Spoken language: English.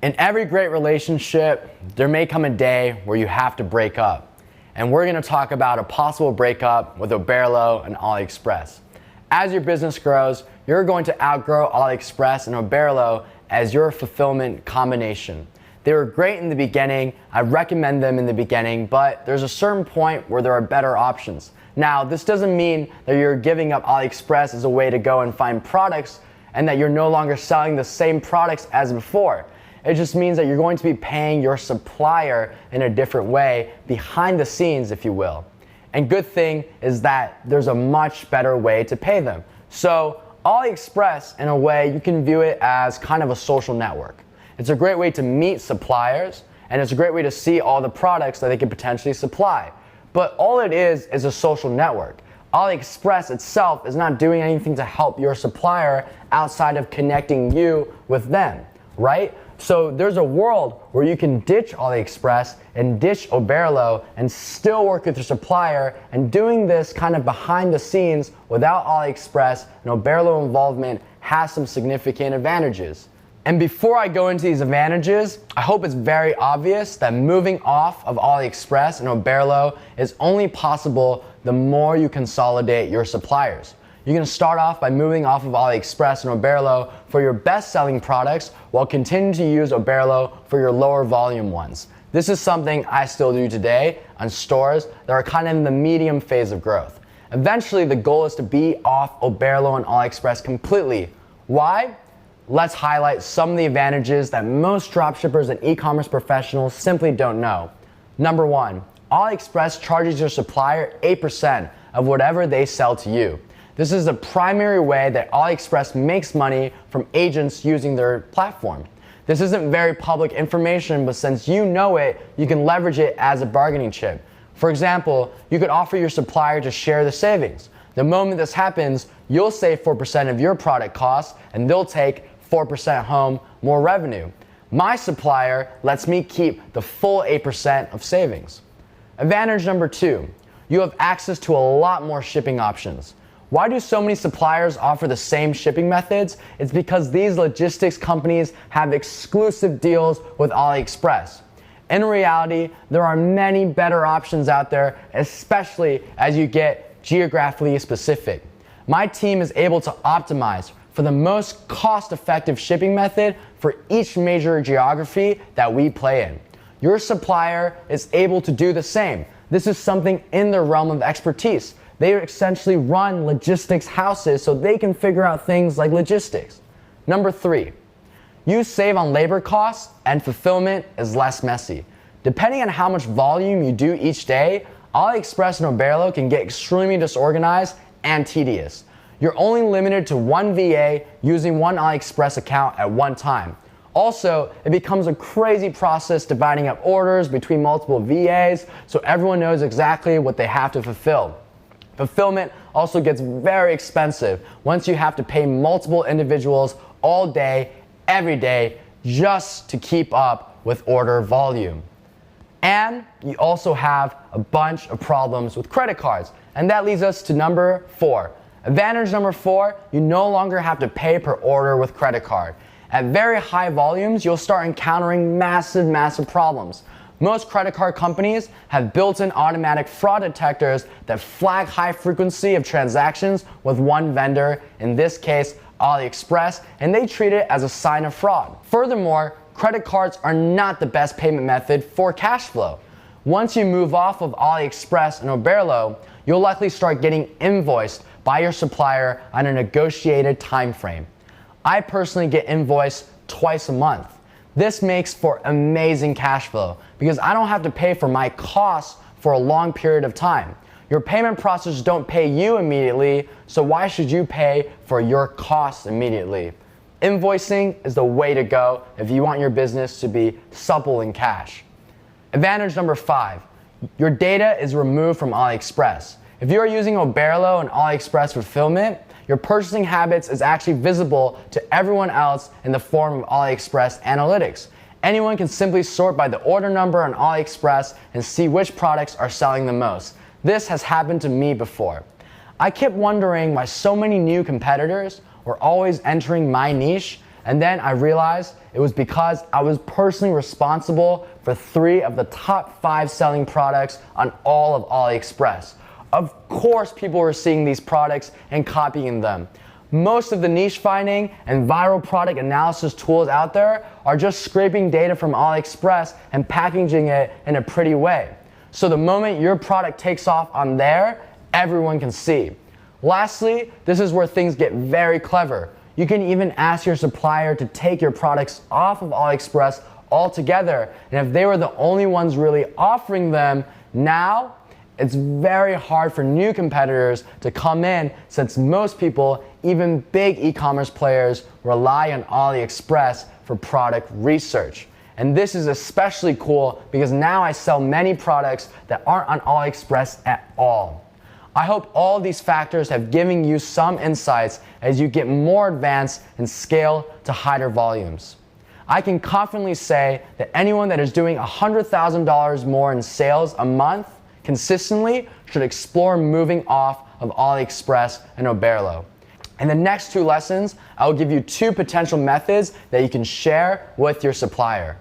In every great relationship, there may come a day where you have to break up. And we're going to talk about a possible breakup with Oberlo and Aliexpress. As your business grows, you're going to outgrow Aliexpress and Oberlo as your fulfillment combination. They were great in the beginning. I recommend them in the beginning, but there's a certain point where there are better options. Now, this doesn't mean that you're giving up Aliexpress as a way to go and find products and that you're no longer selling the same products as before. It just means that you're going to be paying your supplier in a different way, behind the scenes, if you will. And good thing is that there's a much better way to pay them. So Aliexpress, in a way, you can view it as kind of a social network. It's a great way to meet suppliers, and it's a great way to see all the products that they could potentially supply. But all it is a social network. Aliexpress itself is not doing anything to help your supplier outside of connecting you with them, right? So there's a world where you can ditch Aliexpress and ditch Oberlo and still work with your supplier, and doing this kind of behind the scenes without Aliexpress and Oberlo involvement has some significant advantages. And before I go into these advantages, I hope it's very obvious that moving off of Aliexpress and Oberlo is only possible the more you consolidate your suppliers. You're going to start off by moving off of Aliexpress and Oberlo for your best-selling products while continuing to use Oberlo for your lower volume ones. This is something I still do today on stores that are kind of in the medium phase of growth. Eventually, the goal is to be off Oberlo and Aliexpress completely. Why? Let's highlight some of the advantages that most dropshippers and e-commerce professionals simply don't know. Number one, Aliexpress charges your supplier 8% of whatever they sell to you. This is the primary way that Aliexpress makes money from agents using their platform. This isn't very public information, but since you know it, you can leverage it as a bargaining chip. For example, you could offer your supplier to share the savings. The moment this happens, you'll save 4% of your product costs, and they'll take 4% home, more revenue. My supplier lets me keep the full 8% of savings. Advantage number two, you have access to a lot more shipping options. Why do so many suppliers offer the same shipping methods? It's because these logistics companies have exclusive deals with Aliexpress. In reality, there are many better options out there, especially as you get geographically specific. My team is able to optimize for the most cost-effective shipping method for each major geography that we play in. Your supplier is able to do the same. This is something in their realm of expertise. They essentially run logistics houses, so they can figure out things like logistics. Number three, you save on labor costs and fulfillment is less messy. Depending on how much volume you do each day, Aliexpress and Oberlo can get extremely disorganized and tedious. You're only limited to one VA using one Aliexpress account at one time. Also, it becomes a crazy process dividing up orders between multiple VAs so everyone knows exactly what they have to fulfill. Fulfillment also gets very expensive once you have to pay multiple individuals all day, every day, just to keep up with order volume. And you also have a bunch of problems with credit cards. And that leads us to number four. Advantage number four, you no longer have to pay per order with credit card. At very high volumes, you'll start encountering massive problems. Most credit card companies have built-in automatic fraud detectors that flag high frequency of transactions with one vendor, in this case, Aliexpress, and they treat it as a sign of fraud. Furthermore, credit cards are not the best payment method for cash flow. Once you move off of Aliexpress and Oberlo, you'll likely start getting invoiced by your supplier on a negotiated time frame. I personally get invoiced twice a month. This makes for amazing cash flow because I don't have to pay for my costs for a long period of time. Your payment processors don't pay you immediately, so why should you pay for your costs immediately? Invoicing is the way to go if you want your business to be supple in cash. Advantage number five, your data is removed from Aliexpress. If you are using Oberlo and Aliexpress fulfillment, your purchasing habits is actually visible to everyone else in the form of Aliexpress analytics. Anyone can simply sort by the order number on Aliexpress and see which products are selling the most. This has happened to me before. I kept wondering why so many new competitors were always entering my niche, And then I realized it was because I was personally responsible for 3 of the top 5 selling products on all of Aliexpress. Of course, people were seeing these products and copying them. Most of the niche finding and viral product analysis tools out there are just scraping data from Aliexpress and packaging it in a pretty way. So the moment your product takes off on there, everyone can see. Lastly, this is where things get very clever. You can even ask your supplier to take your products off of Aliexpress altogether, and if they were the only ones really offering them, now it's very hard for new competitors to come in, since most people, even big e-commerce players, rely on Aliexpress for product research. And this is especially cool because now I sell many products that aren't on Aliexpress at all. I hope all these factors have given you some insights as you get more advanced and scale to higher volumes. I can confidently say that anyone that is doing $100,000 more in sales a month consistently should explore moving off of Aliexpress and Oberlo. In the next 2 lessons, I will give you 2 potential methods that you can share with your supplier.